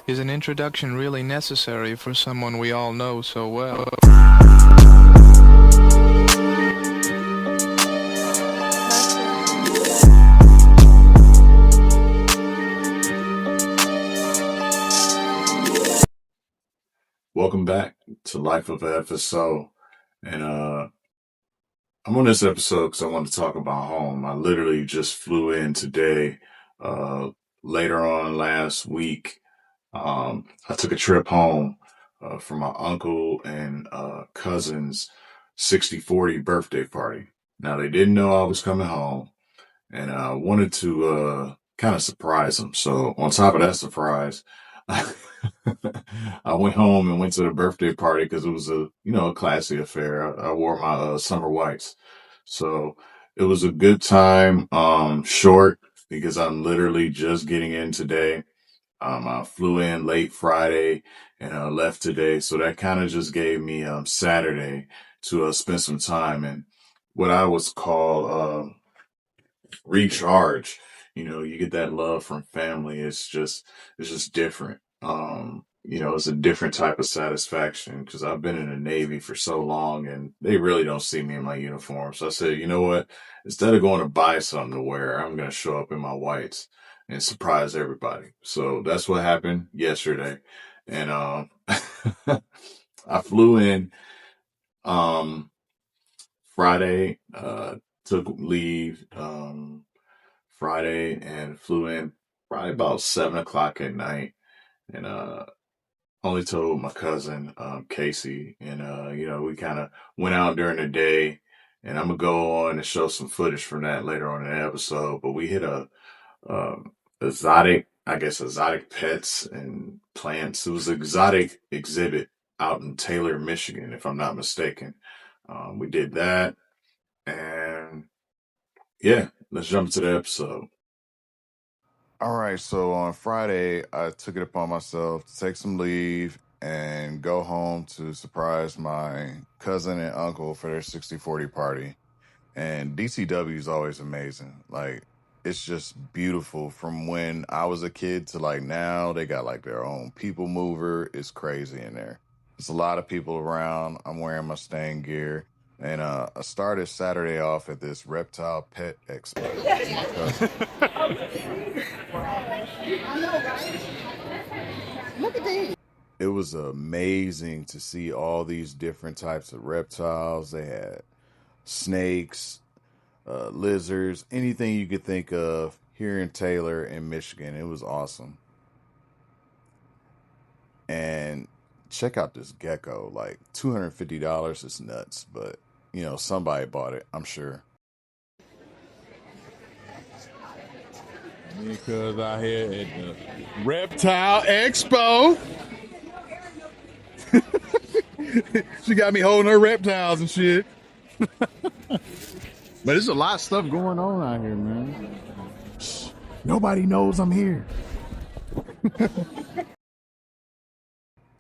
Is an introduction really necessary for someone we all know so well? Welcome back to Life of an FSO. And I'm on this episode because I want to talk about home. I literally just flew in today. Later on last week, I took a trip home for my uncle and cousin's 60/40 birthday party. Now, they didn't know I was coming home, and I wanted to kind of surprise them. So, on top of that surprise, I went home and went to the birthday party because it was a classy affair. I wore my summer whites, so it was a good time. Short because I'm literally just getting in today. I flew in late Friday and left today, so that kind of just gave me Saturday to spend some time in what I was call recharge. You get that love from family. It's just different. It's a different type of satisfaction because I've been in the Navy for so long and they really don't see me in my uniform. So I said, you know what? Instead of going to buy something to wear, I'm going to show up in my whites and surprise everybody. So that's what happened yesterday. And I flew in Friday, took leave Friday and flew in probably about 7 o'clock at night. And only told my cousin Casey, and we kind of went out during the day, and I'm gonna go on and show some footage from that later on in the episode. But we hit a exotic pets and plants. It was an exotic exhibit out in Taylor, Michigan, if I'm not mistaken. We did that, and yeah, let's jump into the episode. All right, so on Friday, I took it upon myself to take some leave and go home to surprise my cousin and uncle for their 60/40 party. And DCW is always amazing. Like, it's just beautiful from when I was a kid to like now. They got like their own people mover. It's crazy in there. There's a lot of people around. I'm wearing my staying gear. And I started Saturday off at this reptile pet expo with my cousin. It was amazing to see all these different types of reptiles. They had snakes, lizards, anything you could think of here in Taylor in Michigan. It was awesome. And check out this gecko, like $250 is nuts, but somebody bought it, I'm sure. Because out here at the Reptile Expo. She got me holding her reptiles and shit. But there's a lot of stuff going on out here, man. Shh, nobody knows I'm here.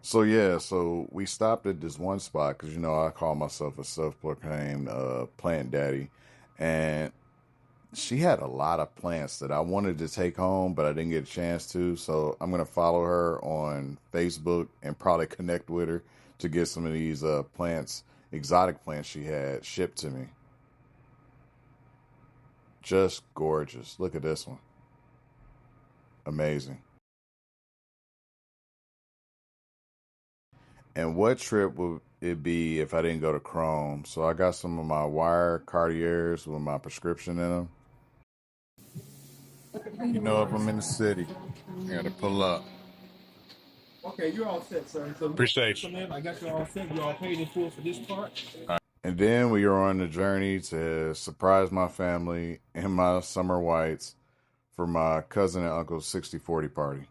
So we stopped at this one spot because I call myself a self-proclaimed plant daddy, and she had a lot of plants that I wanted to take home, but I didn't get a chance to. So I'm gonna follow her on Facebook and probably connect with her to get some of these plants, exotic plants she had shipped to me. Just gorgeous. Look at this one. Amazing. And what trip would it be if I didn't go to Chrome? So I got some of my wire Cartiers with my prescription in them. If I'm in the city, I gotta pull up. Okay, you're all set, sir. So, Appreciate you. man, I got you all set. You all paid in full for this part. And then we were on the journey to surprise my family in my summer whites for my cousin and uncle's 60/40 party.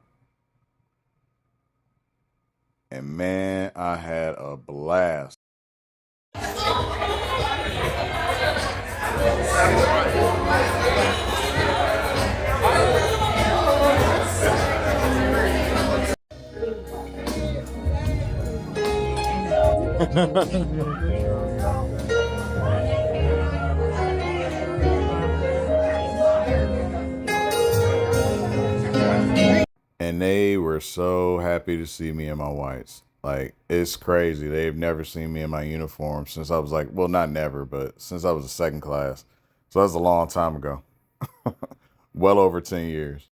And man, I had a blast. And they were so happy to see me in my whites. Like, it's crazy. They've never seen me in my uniform since I was like, well, not never, but since I was a second class. So that's a long time ago. Well over 10 years.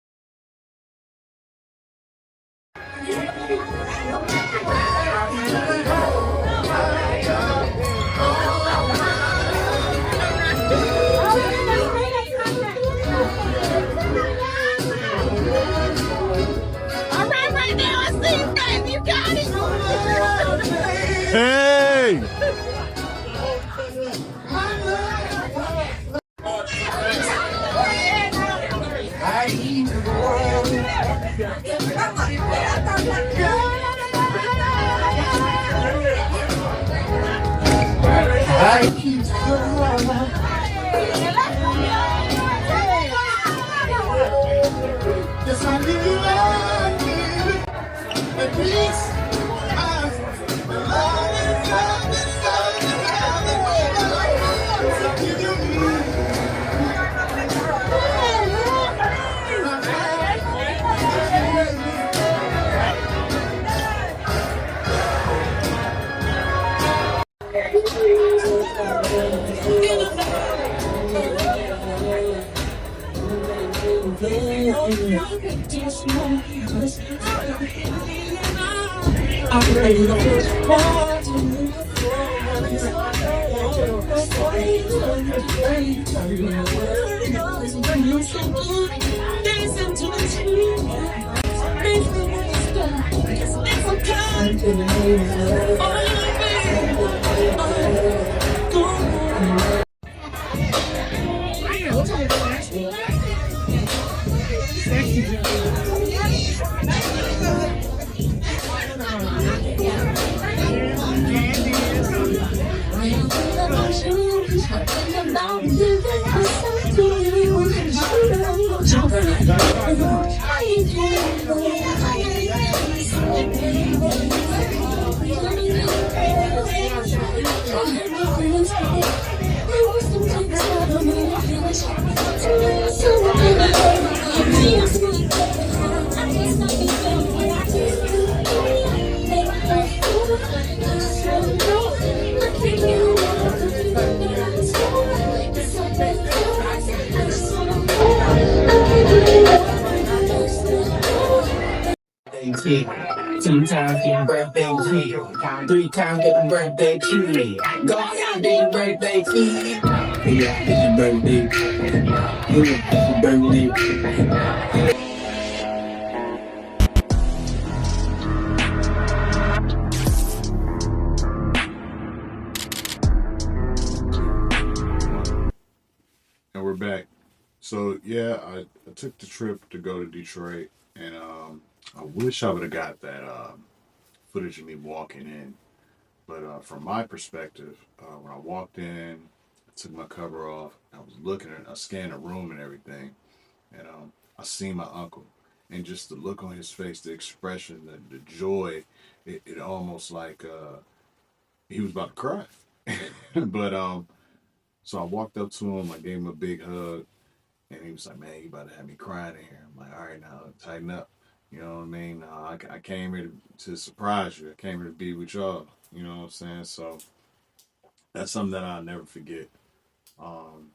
Hey! Two times getting birthday cake, three times getting birthday cake. Go out, getting birthday cake. Yeah, it's your birthday. Yeah, it's your birthday. And we're back. So yeah, I took the trip to go to Detroit, and I wish I would have got that footage of me walking in. But from my perspective, when I walked in, I took my cover off. I was looking at, I scanned the room and everything, and I seen my uncle, and just the look on his face, the expression, the joy, it almost like he was about to cry. But so I walked up to him, I gave him a big hug, and he was like, "Man, you about to have me crying in here." I'm like, "All right, now tighten up." You know what I mean? I came here to surprise you. I came here to be with y'all. You know what I'm saying? So that's something that I'll never forget. Um,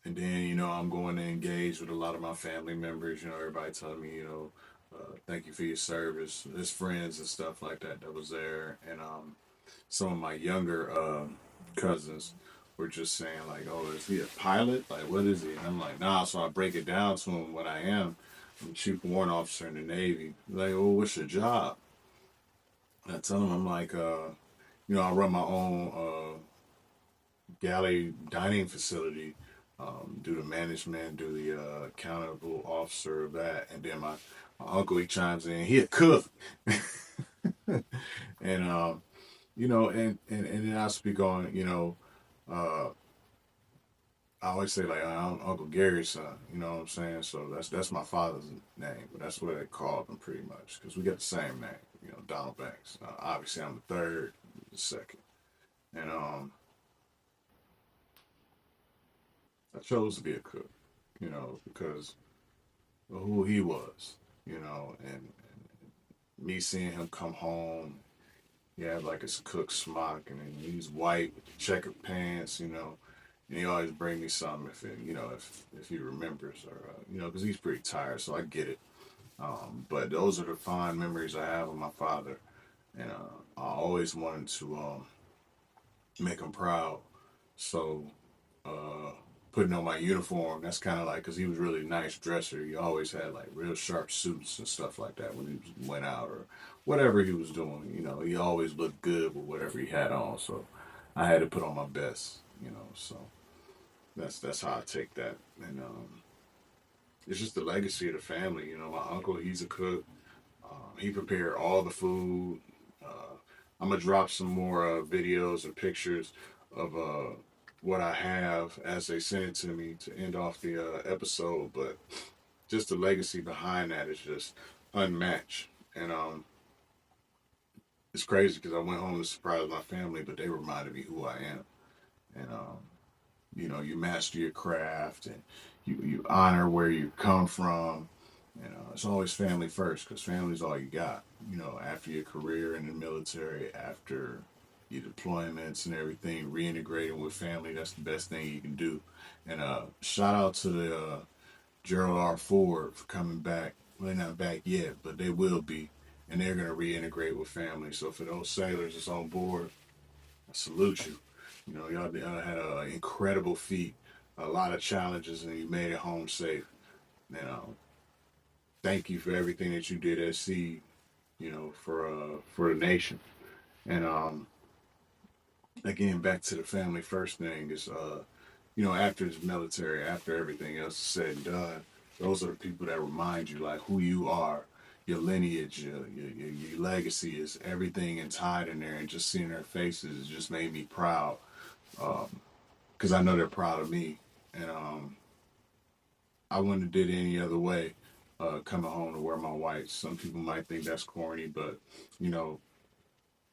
and then, I'm going to engage with a lot of my family members. Everybody telling me, thank you for your service. His friends and stuff like that that was there. And some of my younger cousins were just saying, like, oh, is he a pilot? Like, what is he? And I'm like, nah. So I break it down to him what I am. I'm a chief warrant officer in the Navy. Like, oh, what's your job? And I tell him, I'm like, I run my own galley dining facility, do the management, do the accountable officer of that, and then my uncle, he chimes in, he a cook. And and then I speak on, uh, I always say, like, I'm Uncle Gary's son. You know what I'm saying? So that's my father's name, but that's what they called him pretty much because we got the same name. Donald Banks. Obviously, I'm the third, the second, and I chose to be a cook, because of who he was. you know, and me seeing him come home, he had like his cook smock, and then he's white with the checkered pants, you know, and he always bring me something if he remembers, or you know, because he's pretty tired, so I get it. But those are the fond memories I have of my father, and I always wanted to make him proud. So uh, putting on my uniform, that's kind of like, because he was really a nice dresser. He always had like real sharp suits and stuff like that when he went out or whatever he was doing. You know, he always looked good with whatever he had on. So I had to put on my best. You know, so that's how I take that. And it's just the legacy of the family. You know, my uncle, he's a cook. He prepared all the food. Uh, I'm gonna drop some more videos and pictures of what I have as they send it to me to end off the episode. But just the legacy behind that is just unmatched. And it's crazy because I went home to surprise my family, but they reminded me who I am. And you know, you master your craft, and you honor where you come from. You know, it's always family first, because family's all you got. You know, after your career in the military, after your deployments and everything, reintegrating with family, that's the best thing you can do. And shout out to the Gerald R. Ford for coming back. Well, they're not back yet, but they will be. And they're going to reintegrate with family. So for those sailors that's on board, I salute you. You know, y'all had an incredible feat, a lot of challenges, and you made it home safe. You know, thank you for everything that you did at sea. You know, for the nation. And again, back to the family first thing is, you know, after the military, after everything else is said and done, those are the people that remind you like who you are, your lineage, your legacy is everything and tied in there. And just seeing their faces just made me proud, because I know they're proud of me. And I wouldn't have did it any other way. Coming home to wear my whites. Some people might think that's corny, but you know,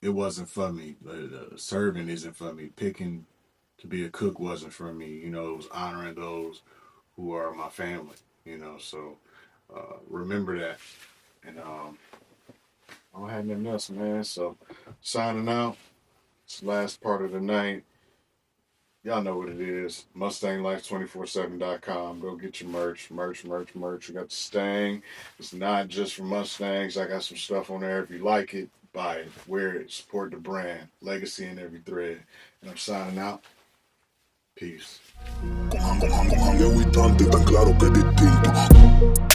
it wasn't for me. The serving isn't for me. Picking to be a cook wasn't for me. You know, it was honoring those who are my family. You know, so remember that. And I don't have nothing else, man. So signing out. It's the last part of the night. Y'all know what it is. MustangLife247.com. Go get your merch. Merch. We got the Stang. It's not just for Mustangs. I got some stuff on there. If you like it, buy it. Wear it. Support the brand. Legacy in every thread. And I'm signing out. Peace. Con hangue tan claro que distinto.